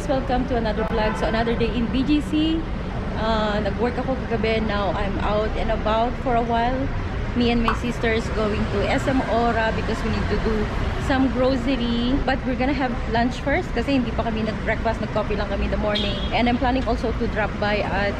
guys, welcome to another vlog. So another day in BGC. Nag-work ako kagabi. Now I'm out and about for a while. Me and my sister is going to SM Ora because we need to do some grocery. But we're gonna have lunch first kasi hindi pa kami nag-breakfast. Nag-coffee lang kami in the morning. And I'm planning also to drop by at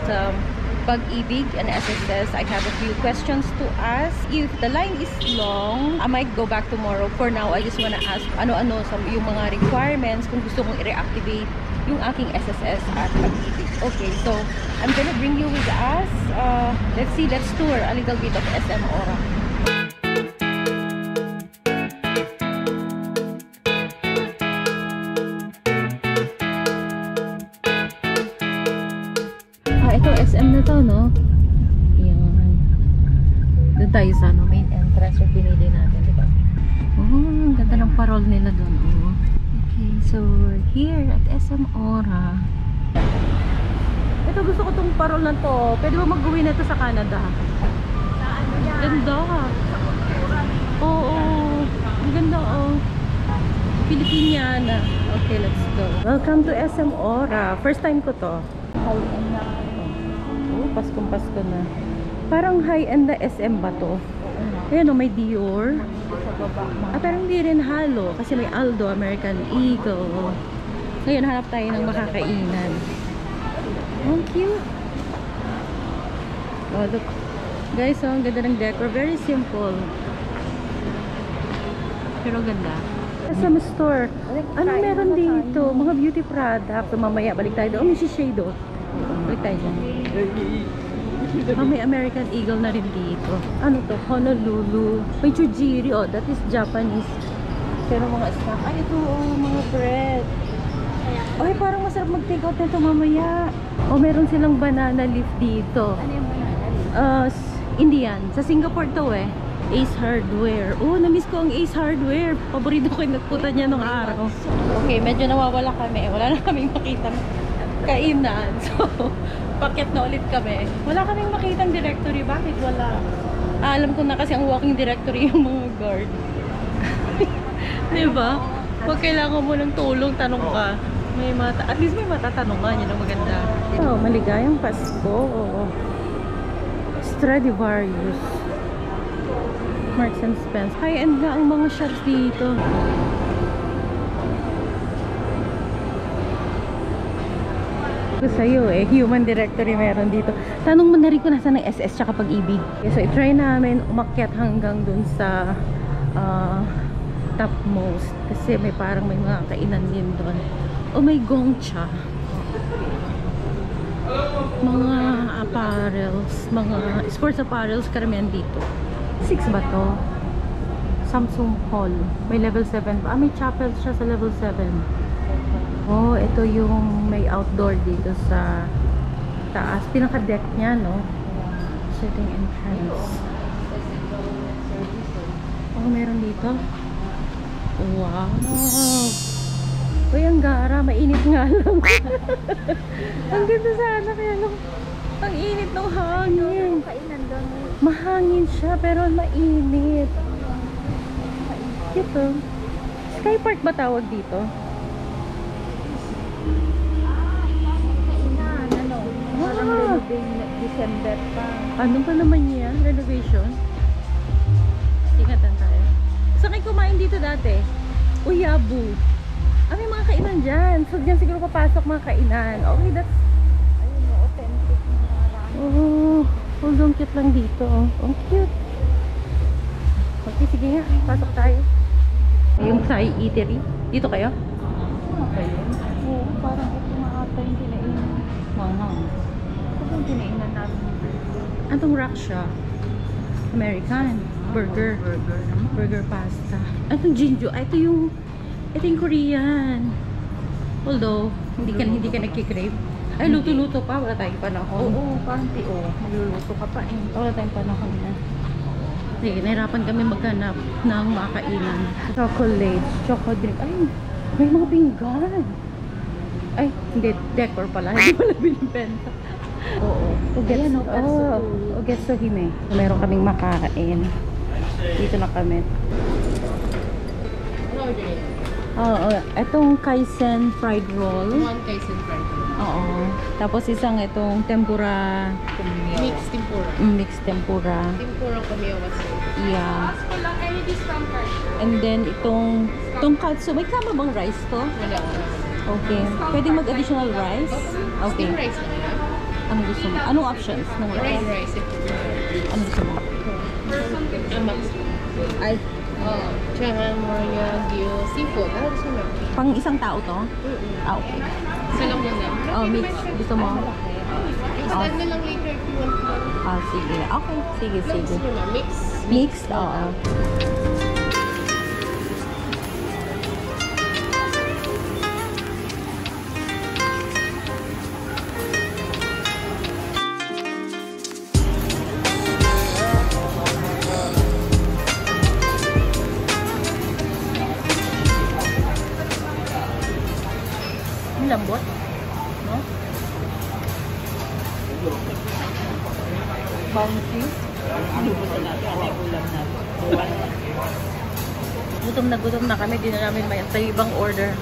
Pag-ibig and SSS. I have a few questions to ask. If the line is long, I might go back tomorrow. For now, I just wanna ask ano-ano yung mga requirements kung gusto kong i-reactivate yung aking SSS at Pag-ibig. Okay, so I'm gonna bring you with us. Let's tour a little bit of SM Ora. Ito SM na to, no? Yan. Doon tayo sa main entrance yung pinili natin, di ba? Oh, ang ganda ng parol nila doon. Oh. Okay, so we're here at SM Ora. Ito, gusto ko tong parol na to. Pwede ba mag-uwi na ito sa Canada? Ganda. Oo, ang ganda, oh. Filipiniana. Okay, let's go. Welcome to SM Ora. First time ko to. High-end na. Oh, Paskong-Pasko na. Parang high-end na SM ba to? Ayan o, may Dior. Pero hindi rin halo. Kasi may Aldo, American Eagle. Ngayon, hanap tayo ng makakainan. Oh, cute. Oh, look. Guys, oh, ang ganda ng decor. Very simple. Pero ganda. SM store. Ano meron dito? Mga beauty product. So, mamaya, balik tayo doon. Oh, may shade oh. Balik tayo dyan. Oh, may American Eagle na rin dito. Ano to? Honolulu. May chujiri. Oh, that is Japanese. Pero mga snack. Ay, ito oh, mga bread. Ay, parang masarap mag-take out nito mamaya. Oh, meron silang banana leaf dito. Ano yung banana leaf? Indian. Sa Singapore to eh. Ace Hardware. Oh, na-miss ko ang Ace Hardware. Paborito ko yung nagpunta niya nung araw. Okay, medyo nawawala kami. Wala na kaming makitang kainan. So, paket na ulit kami. Wala kaming makitang directory. Bakit wala? Alam ko na kasi ang walking directory yung mga guard. Diba? Pag kailangan mo ng tulong, tanong ka. At least may matatanong ka. Yun ang maganda. Oh, maligayang Pasko. Stradivarius. Marks and Spence. High-end nga ang mga shops dito. Sa'yo eh, human directory meron dito. Tanong mo na rin kung nasa ng SS tsaka Pag-ibig. Okay, so i-try namin umakyat hanggang dun sa topmost kasi may parang may mga kainan din doon. Oh, may Gongcha. Mga apparels, mga sports apparels karamihan dito. 6 ba to? Samsung Hall. May level 7 pa. May chapel siya sa level 7. Oh, ito yung may outdoor dito sa taas. Pinaka-deck niya, no? Sitting entrance. Oh, meron dito. Wow! Uy, ang gara. Mainit nga lang. Ang ganda sana. Kaya lang, ang init ng hangin. Mahangin siya, pero mainit. Ito. Sky Park ba tawag dito? December pa. Ano ba naman niya? Renovation? Tingatan tayo. Saan kayo kumain dito dati? Uyabu. May mga kainan dyan. So dyan siguro papasok mga kainan. Okay, that's Ayun, authentic na marami. oh, ang cute lang dito. Ang cute. Okay, sige nga. Pasok tayo. Yung Thai Eatery. Dito kayo? Okay. Oo, parang ito na ata yung kinainan. Ito yung kinainan namin. Anong rack siya? American. Burger. Burger pasta. Anong Jinju? Ito yung Korean. Although, hindi ka nagkikrave. Ay, luto-luto pa. Wala tayong panahon. Oo, panty. Magluluto ka pa eh. Wala tayong panahon na. Sige, nahirapan kami maghanap ng makainan. Chocolate, chocolate drink. Ay, may mga pinggan. Ay, hindi. Decor pala. Hindi pala binibenta. Oo. Ogetsuhime. Meron kaming makain. Dito na kami. Oo, itong Kaizen fried roll. One Kaizen fried roll. Oo. Tapos isang itong tempura. Mixed tempura. Mixed tempura. Tempura kumiwa kasi. Yeah. And then itong tonkatsu. May kama bang rice to? Wala. Okay. Pwedeng mag-additional rice? Okay. Steam rice lang yan. Anong gusto mo? Anong options ng Plain rice? rice. Anong gusto mo? Max. Ay, Oh, tsaka Gyyo seafood. Ano gusto mo? pang isang tao to? Ah, okay. Isa lang muna. Oh, mix. Gusto mo? Extend na lang later if you want to. Ah, sige. Okay. Sige, Mix sige. mo na. Mix. Mixed? Oo. Ang lambot. No? Bouncy. Gutom na kami. Di na namin may antay ibang order.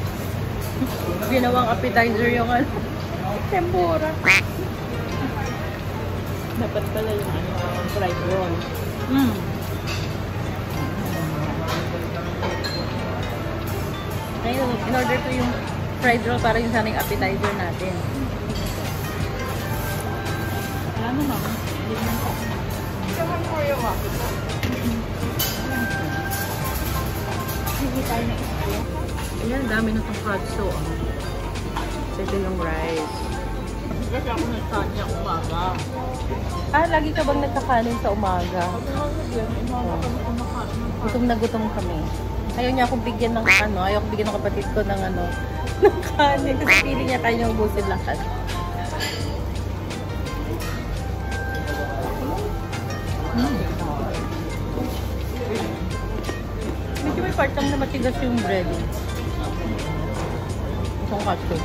Ginawang appetizer yung ano. Tempura. Dapat pala yung fried roll. Ngayon, in-order ko yung fried roll para yung sanang appetizer natin. Ano naman? Hindi naman pa. Saman ko yung hindi tayo na ito. Ayan, dami na itong katsu. Ito yung rice. Kasi ako nagkanya umaga. Ah, lagi ka bang nagkakanin sa umaga? Gutom na gutom kami. Ayaw niya akong bigyan ng ano, ayaw akong bigyan ng kapatid ko ng ano, ng kanin. Kasi pili niya kanyang ubusin lahat. Medyo may part lang na matigas yung bread. Itong katsu.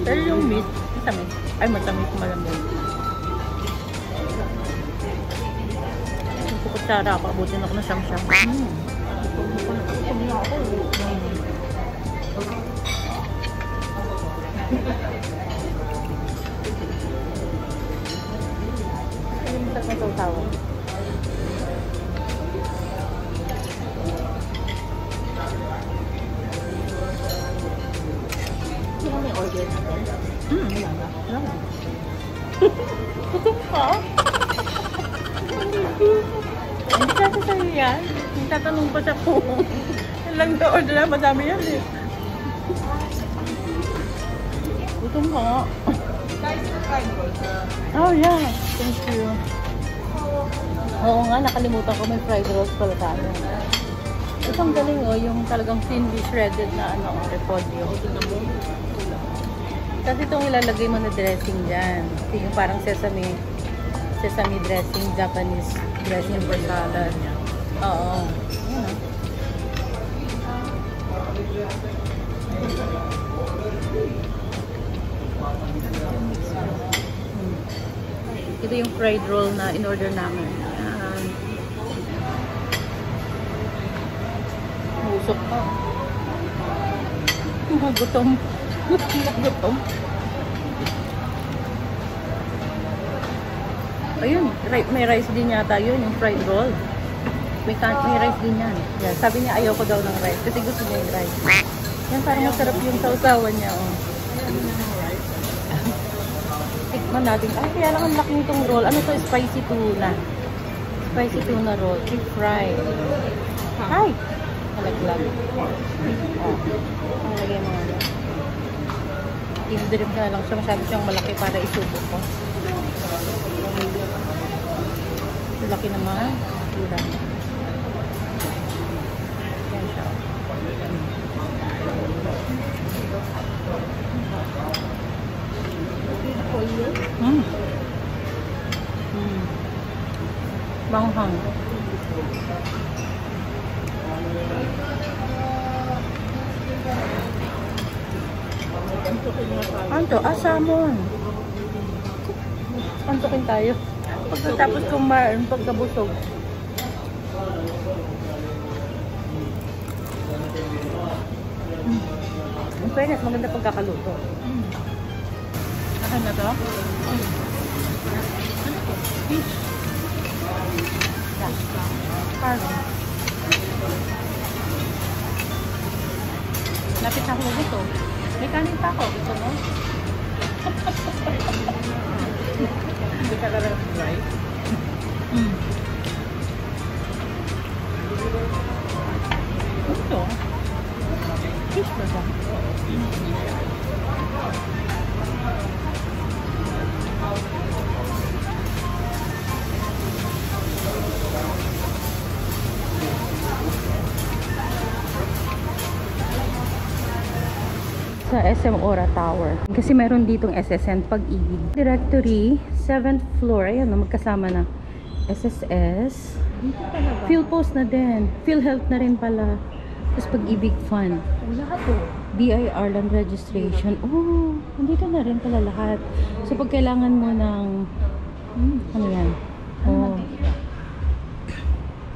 Pero yung meat, matamis. Ay, matamis, malambot. Yung kukutsara ako, abutin ako ng siyam-siyam. Yung masarap na sausawan. Sino may order natin? Wala na. Wala na. Gutom ka? Hindi kasi sa'yo yan. Tatanong pa siya kung ilang na-order na. Madami yan eh. Gutom ka nga. Oh yeah. Thank you. Oo nga, nakalimutan ko may fried rolls pala tayo. Isang galing oh, yung talagang thinly shredded na ano, repolyo. Kasi itong ilalagay mo na dressing dyan. Yung parang sesame dressing, Japanese dressing for salad. Oo. Yan. Ito yung fried roll na in-order namin. Usok pa. Gutom. Gutom. Ayun, may rice din yata yun, yung fried roll. May rice din yan. Yeah, sabi niya ayaw ko daw ng rice kasi gusto niya yung rice. Yan, parang masarap yung sausawan niya. Oh. Tikman natin. Ay, kaya lang ang laki nitong roll. Ano to? Spicy tuna. Spicy tuna roll. Deep fried. Ay! Malaglag. Oh. Malagay mo nga. Tinidrip na lang siya. Masyado siyang malaki para isubo ko. Laki naman. Tira. Yan siya. Banghang. Anto, salmon. Antokin tayo. Pagkatapos kumain, pagkabusog. fairness, maganda pagkakaluto. Akin na to? Fish. Parang. Lapit na ako gusto. May kanin pa ako. Gusto mo? Hindi ka lang right? Gusto? Fish ba ba? Sa SM Ora Tower. Kasi meron ditong SSN Pag-ibig. Directory, 7th floor. Ayan, magkasama na. SSS. Dito talaga. PhilPost na din. PhilHealth na rin pala. Tapos Pag-ibig Fund. Lahat to. BIR Land Registration. Oh, nandito na rin pala lahat. So, pag kailangan mo ng... ano yan? Oh.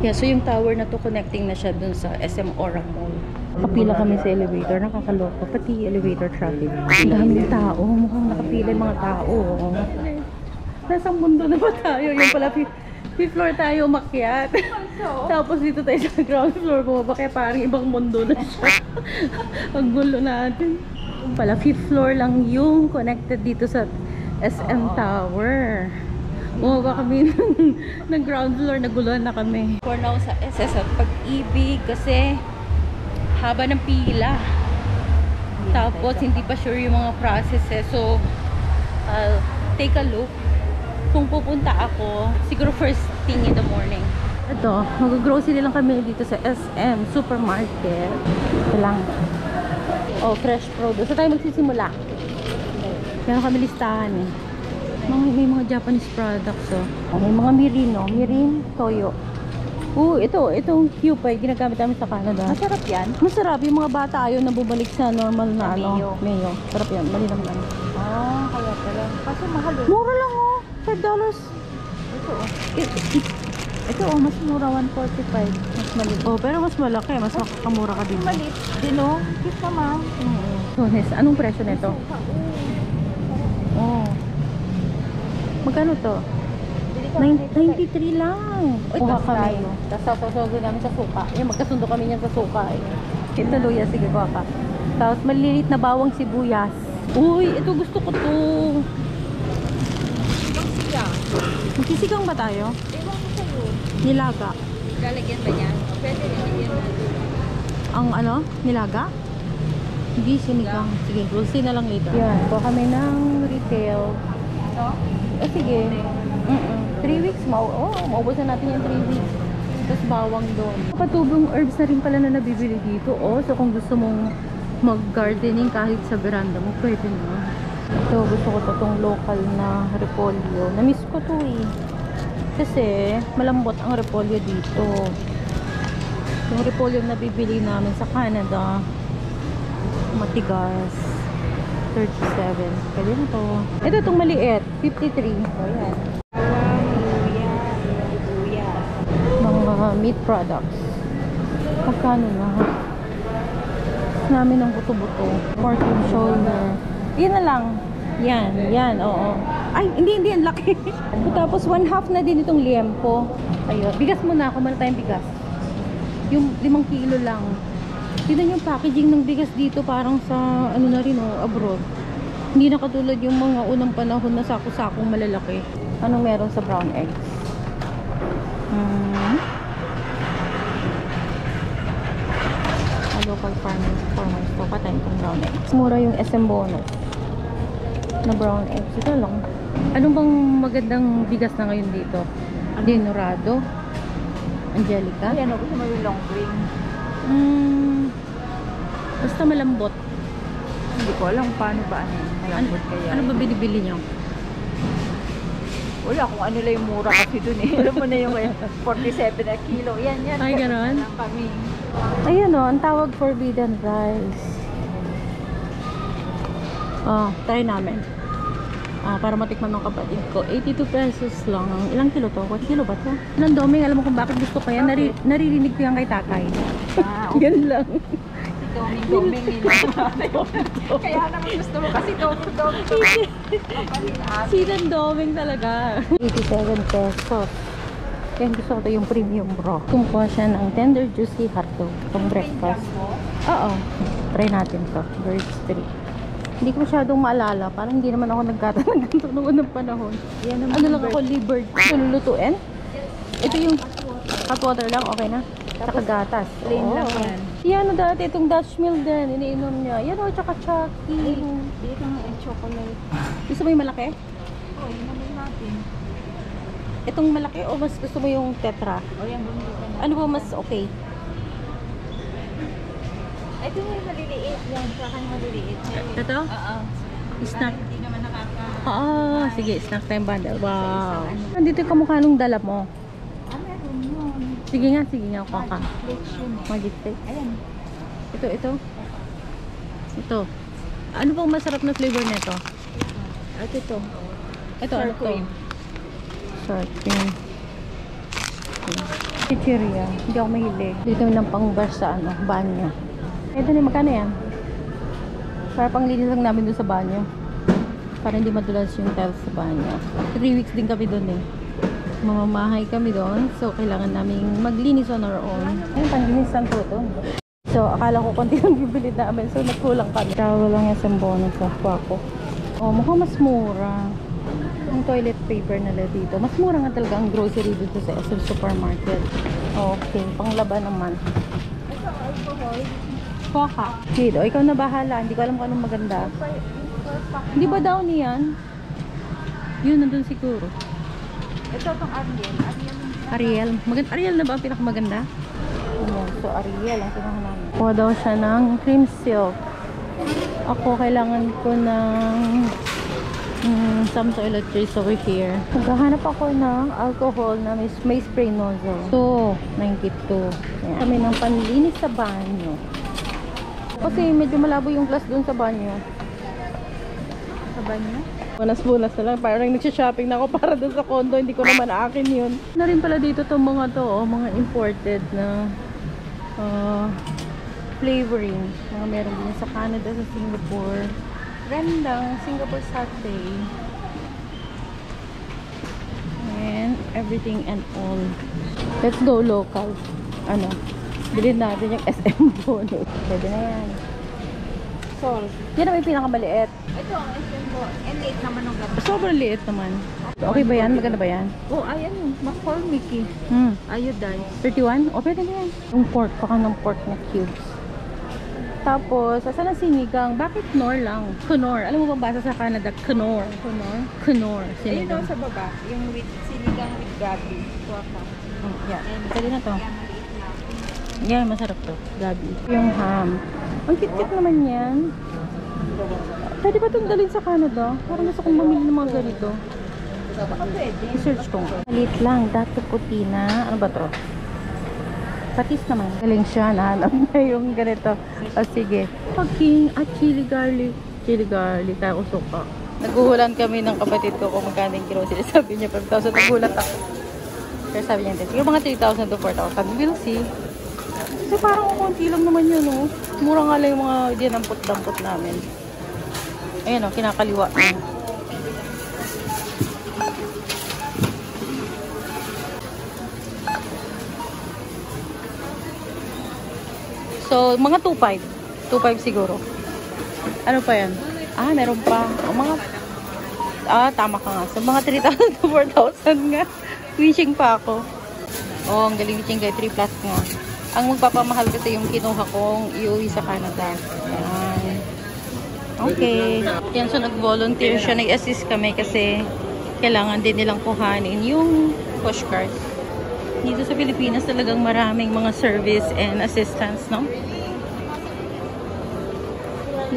Yeah, so yung tower na to, connecting na siya dun sa SM Ora Mall. Nakapila kami sa elevator, nakakaloko. Pati elevator traffic. Ang daming tao. Mukhang nakapila yung mga tao. Nasa mundo na ba tayo? Yung pala, fifth floor tayo umakyat. Tapos dito tayo sa ground floor bumaba. Kaya parang ibang mundo na siya. Ang gulo natin. Pala, fifth floor lang yung connected dito sa SM Tower. Bumaba kami ng ground floor. Naguluhan na kami. For now sa SS at Pag-ibig kasi haba ng pila. Tapos hindi pa sure yung mga processes. So, I'll take a look. Kung pupunta ako, siguro first thing in the morning. Ito, mag-grocery lang kami dito sa SM Supermarket. Ito lang. Oh, fresh produce. So tayo magsisimula. Meron kami listahan eh. May mga Japanese products oh. May mga Mirin oh. Mirin, Toyo. Itong Cupid, ginagamit namin sa Canada. Masarap yan. Masarap. Yung mga bata ayaw na bumalik sa normal na Mayo. Mayo. Sarap yan. Malinam lang. Kaya pala. Kasi mahal yun. Mura lang oh. $5. Ito mas mura 145. Mas maliit. Oh, pero mas malaki. Mas makakamura ka din. Maliit din oh. Cute naman. Tunis. Anong presyo nito? Oh. Magkano to? 93 lang. Kuha kami. Tapos sasawagin namin sa suka. Yung magkasundo kami niyan sa suka. Ito luya. Sige, kuha ka. Tapos malilit na bawang sibuyas. Uy, ito gusto ko to. Magsisigang ba tayo? Ewan ko sa'yo. Nilaga. Lalagyan ba niyan? Pwede lalagyan natin. Ang ano? Nilaga? Hindi, sinigang. Sige, we'll see na lang later. Yan, kuha kami ng retail. No? Sige. 3 weeks, maubos na natin yung 3 weeks. Tapos bawang doon. Patubong herbs na rin pala na nabibili dito. Oh, so kung gusto mong mag-gardening kahit sa veranda mo, pwede na. Ito, gusto ko itong local na repolyo. Namiss ko to eh. Kasi malambot ang repolyo dito. Yung repolyo na nabibili namin sa Canada, matigas. 37. Pwede na to. Ito itong maliit. 53. O yan. Mga meat products. Magkano na? Namin ng buto-buto. Pork and shoulder. Yan na lang. Yan, oo. Ay, hindi, ang laki. Tapos 1/2 na din itong liempo. Ayun. Bigas muna. Kumala tayong bigas. Yung 5 kilo lang. Tignan yung packaging ng bigas dito parang sa ano na rin abroad. Hindi na katulad yung mga unang panahon na sako-sakong malalaki. Anong meron sa brown eggs? Local farmers to patayin itong brown eggs. Mura yung SM bonus na brown eggs. Ito lang. Anong bang magandang bigas na ngayon dito? Dinorado? Angelica? Ay, gusto mo yung long grain? Basta malambot. Hindi ko alam paano ba malambot kaya. Ano ba binibili nyo? Wala kung ano lang yung mura kasi dun eh. Alam mo na yung 47 na kilo. Yan. Ay, ganon? Lang kami. Ayun o, ang tawag forbidden rice. Try namin. Para matikman ng kapatid ko. 82 pesos lang. Ilang kilo to? 1 kilo ba to? Ilang doming, alam mo kung bakit gusto ko yan? Naririnig ko yan kay tatay. Okay. Yan lang. doming nila. Kaya naman gusto mo kasi doming. Sinandoming talaga. 87 pesos. Kaya gusto ko yung premium bro. Kumuha siya ng tender juicy hotdog pang breakfast. Oo. Try natin to. Bird Street. Hindi ko masyadong maalala. Parang hindi naman ako nagkatalang ganito noong unang panahon. Ano lang ako, livered. Lulutuin? Ito yung hot water lang. Okay na? Tsaka gatas. Plain lang yan. Yan dati. Itong Dutch mill din. Iniinom niya. Yan o. Tsaka Chucky. Dito nga yung chocolate. Gusto mo yung malaki? Oh, yun naman natin. Itong malaki o mas gusto mo yung tetra? O yan, bumili ka na. Ano ba mas okay? Ito yung maliliit yan. Saka yung maliliit. Ito? Oo. Snack. Hindi naman Sige. Snack time bundle. Wow. Nandito yung kamukha nung dala mo. meron yun. Sige nga. Kuha ka. Flakes yun. Magic flakes. Ayan. Ito. Ano bang masarap na flavor nito? At ito. Ito, Sour ano to? cream. Sour cream. Chichiria. Hindi ako mahilig. Dito ng pang-bar sa banyo. Ito na, magkano yan? Para panglinis lang namin doon sa banyo. Para hindi madulas yung tiles sa banyo. 3 weeks din kami doon eh. Mamamahay kami doon. So, kailangan namin maglinis on our own. Ayun, panlinisan po ito. So, akala ko konti lang bibili namin. So, nagkulang kami. Travel lang yung sambono sa ko. Oh, mukhang mas mura. Ang toilet paper nila dito. Mas mura nga talaga ang grocery dito sa SM Supermarket. Okay, panglaban naman. Ito, alcohol. Kuha ka. Chido, ikaw na bahala. Hindi ko alam kung anong maganda. Hindi ba daw niyan? Yun, nandun siguro. Ito itong Ariel. Ariel. Ariel na ba ang pinakamaganda? So, Ariel ang pinakamaganda. Kuha daw siya ng cream silk. Ako, kailangan ko ng some toiletries over here. Naghahanap ako ng alcohol na may spray nozzle. So, 92. Ayan. Kami ng panlinis sa banyo. Kasi medyo malabo yung glass dun sa banyo. Sa banyo? Bunas-bunas na lang. Parang nagsha-shopping na ako para dun sa condo. Hindi ko naman akin yun. Na rin pala dito itong mga to, mga imported na flavoring. Mga meron din sa Canada, sa Singapore. Gandang Singapore satay. And everything and all. Let's go local. Bilhin natin yung SM bonus. Pwede na yan. Salt. Yan na yung pinakamaliit. Ito ang SM ko. And liit naman ng gabi. Sobrang liit naman. Okay ba yan? Maganda ba yan? Oh, ayan yung McCormick eh. Iodine. 31? O, pwede na yan. Yung pork. Baka ng pork na cubes. Tapos, saan ang sinigang? Bakit Knorr lang? Knorr. Alam mo ba basa sa Canada? Knorr. Knorr. Ayun Sinigang. daw sa baba. Yung with sinigang with gabi. Kuha ka. Yeah. Pwede na to. Yan, maliit lang. Yeah, masarap to. Gabi. Yung ham. Ang cute-cute naman yan. Pwede ba itong dalhin sa Canada? Parang gusto kong mamili ng mga ganito. Baka pwede. I-search ko. Maliit lang. Dato putina. Ano ba to? Patis naman. Galing siya. Nahanap na yung ganito. O sige. Pagking at chili garlic. Chili garlic. Tayo suka. Naguhulan kami ng kapatid ko kung magkano yung grocery. Sabi niya 5,000. Naguhulat ako. Pero sabi niya, siguro mga 3,000 to 4,000. We'll see. Kasi parang konti lang naman yun, no? Mura nga lang yung mga dinampot-dampot namin. Ayan, o, kinakaliwa. So, mga 2,500. 2,500 siguro. Ano pa yan? Meron pa. Tama ka nga. So, mga 3,000 to 4,000 nga. Wishing pa ako. Ang galing wishing kay 3 plus nga. Ang magpapamahal kasi yung kinuha kong iuwi sa Canada. Yan. Okay. Yan, so nag-volunteer siya. Nag-assist kami kasi kailangan din nilang kuhanin yung pushcart. Dito sa Pilipinas talagang maraming mga service and assistance, no?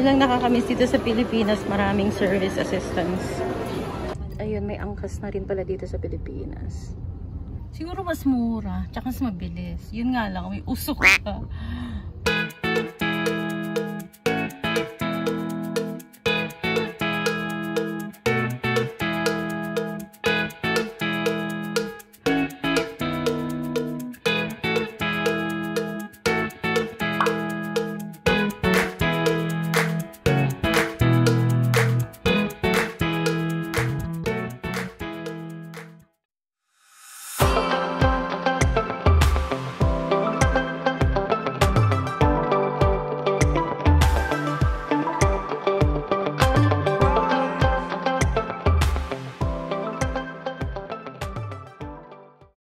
Yun lang nakakamiss dito sa Pilipinas, maraming service assistance. Ayun, may angkas na rin pala dito sa Pilipinas. Siguro mas mura, tsaka mas mabilis. Yun nga lang, may usok ka.